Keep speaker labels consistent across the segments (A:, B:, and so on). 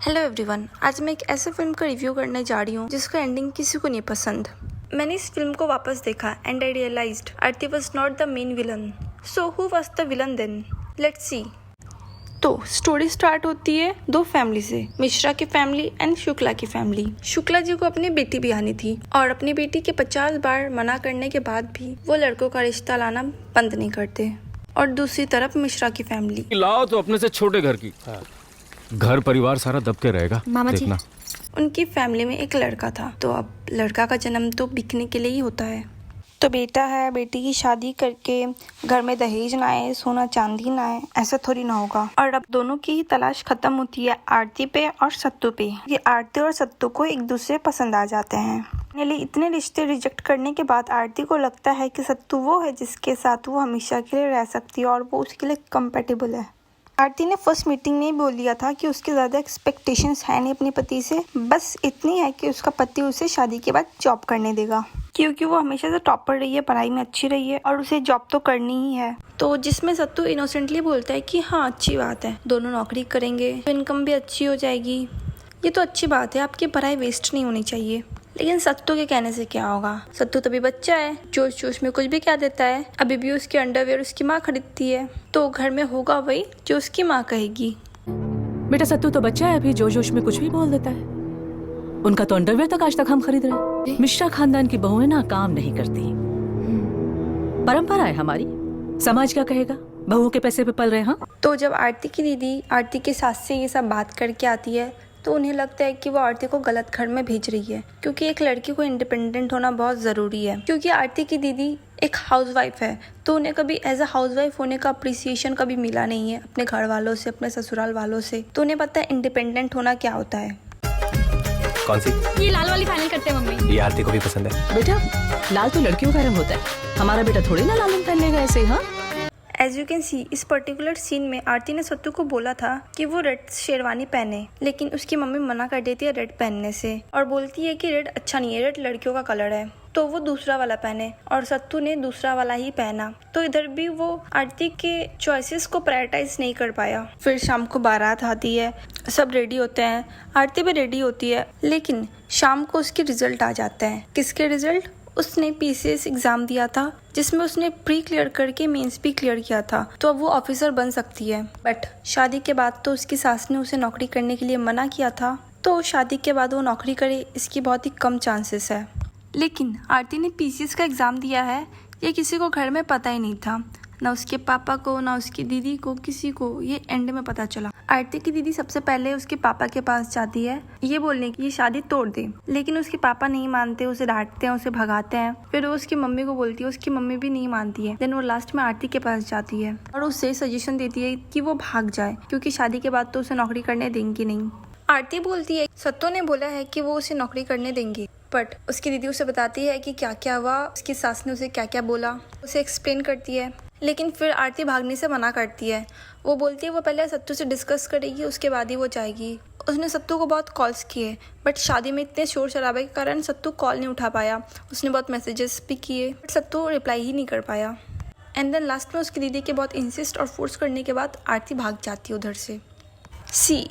A: Hello everyone, आज मैं एक ऐसे फिल्म का रिव्यू करने जा रही हूँ जिसका एंडिंग किसी को नहीं पसंद। मैंने इस फिल्म को वापस देखा and I realised Aarti was not the main villain. So who was the villain then? Let's see. तो स्टोरी स्टार्ट होती है दो फैमिली से, मिश्रा की फैमिली एंड शुक्ला की फैमिली। शुक्ला जी को अपनी बेटी भी आनी थी और अपनी बेटी के 50 बार मना करने के बाद भी वो लड़कों का रिश्ता लाना बंद नहीं करते। और दूसरी तरफ मिश्रा की फैमिली।
B: लाओ तो अपने से छोटे घर की। घर परिवार सारा दब के रहेगा।
A: मामा जी,
B: देखना।
A: उनकी फैमिली में एक लड़का था, तो अब लड़का का जन्म तो बिकने के लिए ही होता है। तो बेटा है, बेटी की शादी करके घर में दहेज ना आए, सोना चांदी ना आए, ऐसा थोड़ी ना होगा। और अब दोनों की ही तलाश खत्म होती है आरती पे और सत्तू पे। ये आरती और सत्तू को एक दूसरे पसंद आ जाते हैं। इतने रिश्ते रिजेक्ट करने के बाद आरती को लगता है कि सत्तू वो है जिसके साथ वो हमेशा के लिए रह सकती है और वो उसके लिए कंपेटेबल है। आरती ने फर्स्ट मीटिंग में ही बोल दिया था कि उसके ज़्यादा एक्सपेक्टेशंस है नहीं अपने पति से, बस इतनी है कि उसका पति उसे शादी के बाद जॉब करने देगा, क्योंकि वो हमेशा से टॉपर रही है, पढ़ाई में अच्छी रही है और उसे जॉब तो करनी ही है। तो जिसमें सत्तू इनोसेंटली बोलता है कि हाँ अच्छी बात है, दोनों नौकरी करेंगे तो इनकम भी अच्छी हो जाएगी, ये तो अच्छी बात है, आपकी पढ़ाई वेस्ट नहीं होनी चाहिए। लेकिन सत्तू के कहने से क्या होगा, सत्तू तभी बच्चा है, जोश जोश में कुछ भी कह देता है। अभी भी उसके अंडरवेयर उसकी माँ खरीदती है, तो घर में होगा वही जो उसकी माँ कहेगी।
C: बेटा सत्तू तो बच्चा है, अभी जोश जोश में कुछ भी बोल देता है। उनका तो अंडरवेयर तक आज तक हम खरीद रहे हैं। मिश्रा खानदान की बहुएं ना काम नहीं करती, परंपरा है हमारी, समाज क्या कहेगा, बहुओं के पैसे पे पल रहे। हाँ,
A: तो जब आरती की दीदी आरती के सास से ये सब बात करके आती है तो उन्हें लगता है कि वो आरती को गलत घर में भेज रही है, क्योंकि एक लड़की को इंडिपेंडेंट होना बहुत ज़रूरी है। क्योंकि आरती की दीदी एक हाउसवाइफ है, तो उन्हें कभी एज अ हाउसवाइफ होने का अप्रिसिएशन कभी मिला नहीं है अपने घर वालों से, अपने ससुराल वालों से, तो उन्हें पता है इंडिपेंडेंट होना क्या होता है।
D: कौन सी?
E: ये लाल वाली फाइनल करते हैं मम्मी।
D: ये आरती को भी पसंद है।
C: बेटा लाल तो लड़कियों का रंग होता है, हमारा बेटा थोड़ी ना लाल रंग पहन लेगा ऐसे। हाँ,
A: एज यू कैन सी, इस पर्टिकुलर सीन में आरती ने सत्तू को बोला था कि वो रेड शेरवानी पहने, लेकिन उसकी मम्मी मना कर देती है रेड पहनने से और बोलती है कि रेड अच्छा नहीं है, रेड लड़कियों का कलर है, तो वो दूसरा वाला पहने, और सत्तू ने दूसरा वाला ही पहना। तो इधर भी वो आरती के चॉइसेस को प्रायोरिटाइज नहीं कर पाया। फिर शाम को बारात आती है, सब रेडी होते हैं, आरती भी रेडी होती है, लेकिन शाम को उसके रिजल्ट आ जाते हैं। किसके रिजल्ट? उसने पीसीएस एग्जाम दिया था जिसमें उसने प्री क्लियर करके मेंस भी क्लियर किया था, तो अब वो ऑफिसर बन सकती है। बट शादी के बाद तो उसकी सास ने उसे नौकरी करने के लिए मना किया था, तो शादी के बाद वो नौकरी करे इसकी बहुत ही कम चांसेस है। लेकिन आरती ने पीसीएस का एग्ज़ाम दिया है, ये किसी को घर में पता ही नहीं था, ना उसके पापा को, ना उसकी दीदी को, किसी को। ये एंड में पता चला। आरती की दीदी सबसे पहले उसके पापा के पास जाती है ये बोलने की ये शादी तोड़ दे, लेकिन उसके पापा नहीं मानते, उसे डांटते हैं, उसे भगाते हैं। फिर वो उसकी मम्मी को बोलती है, उसकी मम्मी भी नहीं मानती है। देन वो लास्ट में आरती के पास जाती है और उसे सजेशन देती है कि वो भाग जाए, क्योंकि शादी के बाद तो उसे नौकरी करने देंगी नहीं। आरती बोलती है सत्तू ने बोला है कि वो उसे नौकरी करने देंगे, बट उसकी दीदी उसे बताती है कि क्या क्या हुआ, उसकी सास ने उसे क्या क्या बोला, उसे एक्सप्लेन करती है। लेकिन फिर आरती भागने से मना करती है। वो बोलती है वो पहले सत्तू से डिस्कस करेगी, उसके बाद ही वो जाएगी। उसने सत्तू को बहुत कॉल्स किए, बट शादी में इतने शोर शराबे के कारण सत्तू कॉल नहीं उठा पाया। उसने बहुत मैसेजेस भी किए, बट सत्तू रिप्लाई ही नहीं कर पाया। एंड देन लास्ट में उसकी दीदी के बहुत इंसिस्ट और फोर्स करने के बाद आरती भाग जाती है उधर से।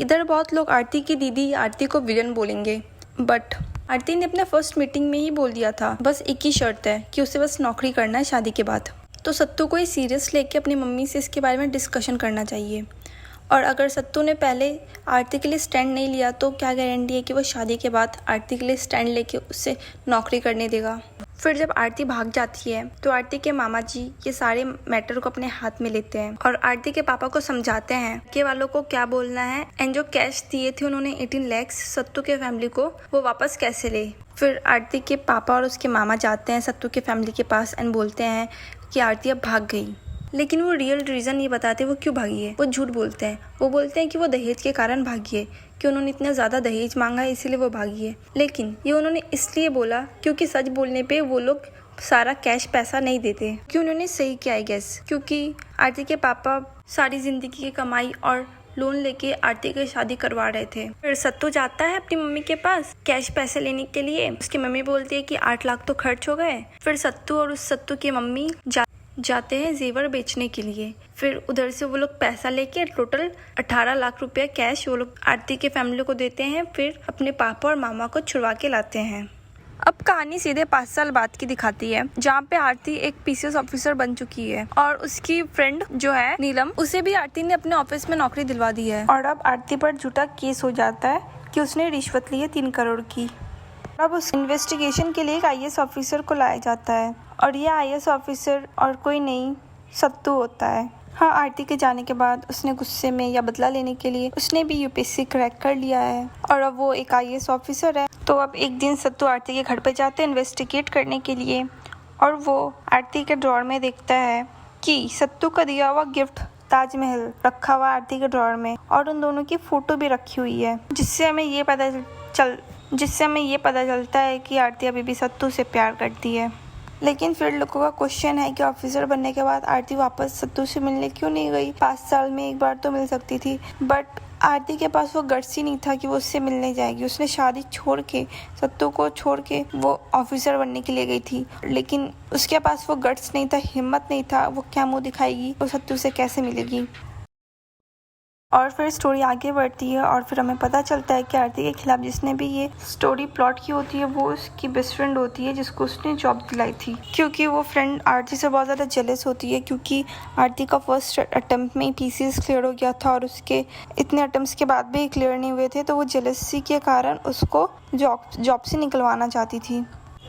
A: इधर बहुत लोग आरती की दीदी आरती को विलन बोलेंगे, बट आरती ने अपने फर्स्ट मीटिंग में ही बोल दिया था बस एक ही शर्त है कि उसे बस नौकरी करना है शादी के बाद। तो सत्तू को ही सीरियस लेके अपनी मम्मी से इसके बारे में डिस्कशन करना चाहिए। और अगर सत्तू ने पहले आरती के लिए स्टैंड नहीं लिया तो क्या गारंटी है कि वो शादी के बाद आरती के लिए स्टैंड लेके उससे नौकरी करने देगा। फिर जब आरती भाग जाती है तो आरती के मामा जी ये सारे मैटर को अपने हाथ में लेते हैं और आरती के पापा को समझाते हैं कि वालों को क्या बोलना है, एंड जो कैश दिए थे उन्होंने 18 लाख सत्तू के फैमिली को, वो वापस कैसे ले। फिर आरती के पापा और उसके मामा जाते हैं सत्तू के फैमिली के पास एंड बोलते हैं कि आरती अब भाग गई, लेकिन वो रियल रीज़न नहीं बताते वो क्यों भागी है। वो झूठ बोलते हैं, वो बोलते हैं कि वो दहेज के कारण भागी है, कि उन्होंने इतना ज़्यादा दहेज मांगा है इसीलिए वो भागी है। लेकिन ये उन्होंने इसलिए बोला क्योंकि सच बोलने पे वो लोग सारा कैश पैसा नहीं देते, कि उन्होंने सही किया है गैस, क्योंकि आरती के पापा सारी ज़िंदगी की कमाई और लोन लेके आरती की शादी करवा रहे थे। फिर सत्तू जाता है अपनी मम्मी के पास कैश पैसे लेने के लिए। उसकी मम्मी बोलती है कि 8 लाख तो खर्च हो गए। फिर सत्तू और उस सत्तू की मम्मी जाते हैं जेवर बेचने के लिए। फिर उधर से वो लोग पैसा लेके टोटल 18 लाख रुपया कैश वो लोग आरती के फैमिली को देते हैं। फिर अपने पापा और मामा को छुड़वा के लाते हैं। अब कहानी सीधे 5 साल बाद की दिखाती है, जहाँ पे आरती एक पीसीएस ऑफिसर बन चुकी है और उसकी फ्रेंड जो है नीलम, उसे भी आरती ने अपने ऑफिस में नौकरी दिलवा दी है। और अब आरती पर झूठा केस हो जाता है कि उसने रिश्वत ली है 3 करोड़ की। अब उस इन्वेस्टिगेशन के लिए एक आईएएस ऑफिसर को लाया जाता है और यह आईएएस ऑफिसर और कोई नहीं सत्तू होता है। हाँ, आरती के जाने के बाद उसने गुस्से में या बदला लेने के लिए उसने भी यूपीएससी क्रैक कर लिया है और अब वो एक आईएएस ऑफिसर है। तो अब एक दिन सत्तू आरती के घर पे जाते हैं इन्वेस्टिगेट करने के लिए और वो आरती के ड्रॉअर में देखता है कि सत्तू का दिया हुआ गिफ्ट ताजमहल रखा हुआ आरती के ड्रॉअर में और उन दोनों की फोटो भी रखी हुई है, जिससे हमें ये पता चलता है कि आरती अभी भी सत्तू से प्यार करती है। लेकिन फिर लोगों का क्वेश्चन है कि ऑफिसर बनने के बाद आरती वापस सत्तू से मिलने क्यों नहीं गई? 5 साल में एक बार तो मिल सकती थी, बट आरती के पास वो गट्स ही नहीं था कि वो उससे मिलने जाएगी। उसने शादी छोड़ के, सत्तू को छोड़ के वो ऑफिसर बनने के लिए गई थी, लेकिन उसके पास वो गट्स नहीं था, हिम्मत नहीं था। वो क्या मुंह दिखाएगी, वो सत्तू से कैसे मिलेगी? और फिर स्टोरी आगे बढ़ती है और फिर हमें पता चलता है कि आरती के खिलाफ जिसने भी ये स्टोरी प्लॉट की होती है वो उसकी बेस्ट फ्रेंड होती है, जिसको उसने जॉब दिलाई थी। क्योंकि वो फ्रेंड आरती से बहुत ज़्यादा जेलस होती है, क्योंकि आरती का फर्स्ट अटेम्प्ट में ही पीसीएस क्लियर हो गया था और उसके इतने अटेम्प्ट्स के बाद भी क्लियर नहीं हुए थे, तो वो जेलसी के कारण उसको जॉब से निकलवाना चाहती थी।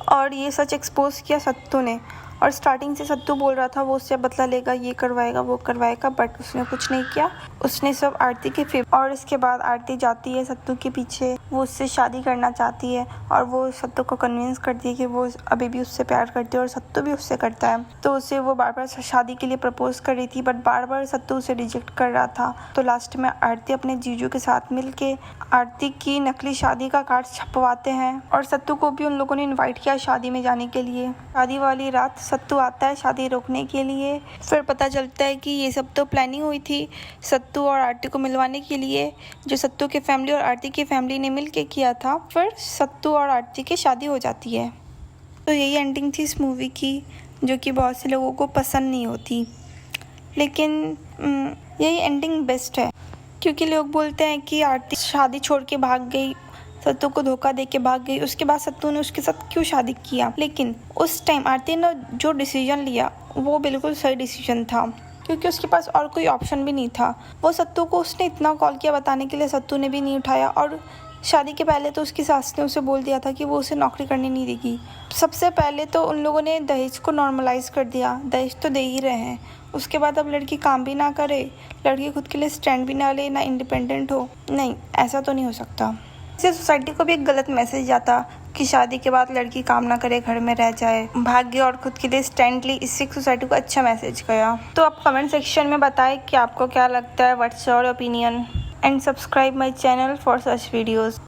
A: और ये सच एक्सपोज किया सत्तू ने। और स्टार्टिंग से सत्तू बोल रहा था वो उससे बदला लेगा, ये करवाएगा, वो करवाएगा, बट उसने कुछ नहीं किया। उसने सब आरती के फेवर। और इसके बाद आरती जाती है सत्तू के पीछे, वो उससे शादी करना चाहती है और वो सत्तू को कन्विंस करती है कि वो अभी भी उससे प्यार करती है और सत्तू भी उससे करता है। तो उसे वो बार बार शादी के लिए प्रपोज कर रही थी, बट बार बार सत्तू उसे रिजेक्ट कर रहा था। तो लास्ट में आरती अपने जीजू के साथ मिल के आरती की नकली शादी का कार्ड छपवाते हैं और सत्तू को भी उन लोगों ने इन्वाइट किया शादी में जाने के लिए। शादी वाली रात सत्तू आता है शादी रोकने के लिए। फिर पता चलता है कि ये सब तो प्लानिंग हुई थी सत्तू और आरती को मिलवाने के लिए, जो सत्तू के फैमिली और आरती की फैमिली ने मिल के किया था। फिर सत्तू और आरती की शादी हो जाती है। तो यही एंडिंग थी इस मूवी की, जो कि बहुत से लोगों को पसंद नहीं होती, लेकिन यही एंडिंग बेस्ट है, क्योंकि लोग बोलते हैं कि आरती शादी छोड़ के भाग गई, सत्तू को धोखा दे के भाग गई, उसके बाद सत्तू ने उसके साथ क्यों शादी किया। लेकिन उस टाइम आरती ने जो डिसीजन लिया वो बिल्कुल सही डिसीजन था, क्योंकि उसके पास और कोई ऑप्शन भी नहीं था। वो सत्तू को उसने इतना कॉल किया बताने के लिए, सत्तू ने भी नहीं उठाया। और शादी के पहले तो उसकी सास ने उसे बोल दिया था कि वो उसे नौकरी करने नहीं देगी। सबसे पहले तो उन लोगों ने दहेज को नॉर्मलाइज कर दिया, दहेज तो दे ही रहे हैं। उसके बाद अब लड़की काम भी ना करे, लड़की खुद के लिए स्टैंड भी ना ले, ना इंडिपेंडेंट हो। नहीं, ऐसा तो नहीं हो सकता। इससे सोसाइटी को भी एक गलत मैसेज जाता कि शादी के बाद लड़की काम ना करे, घर में रह जाए, भाग्य और खुद के लिए स्टैंड ली। इससे सोसाइटी को अच्छा मैसेज गया। तो आप कमेंट सेक्शन में बताएं कि आपको क्या लगता है, what's your opinion, and subscribe my channel for such videos.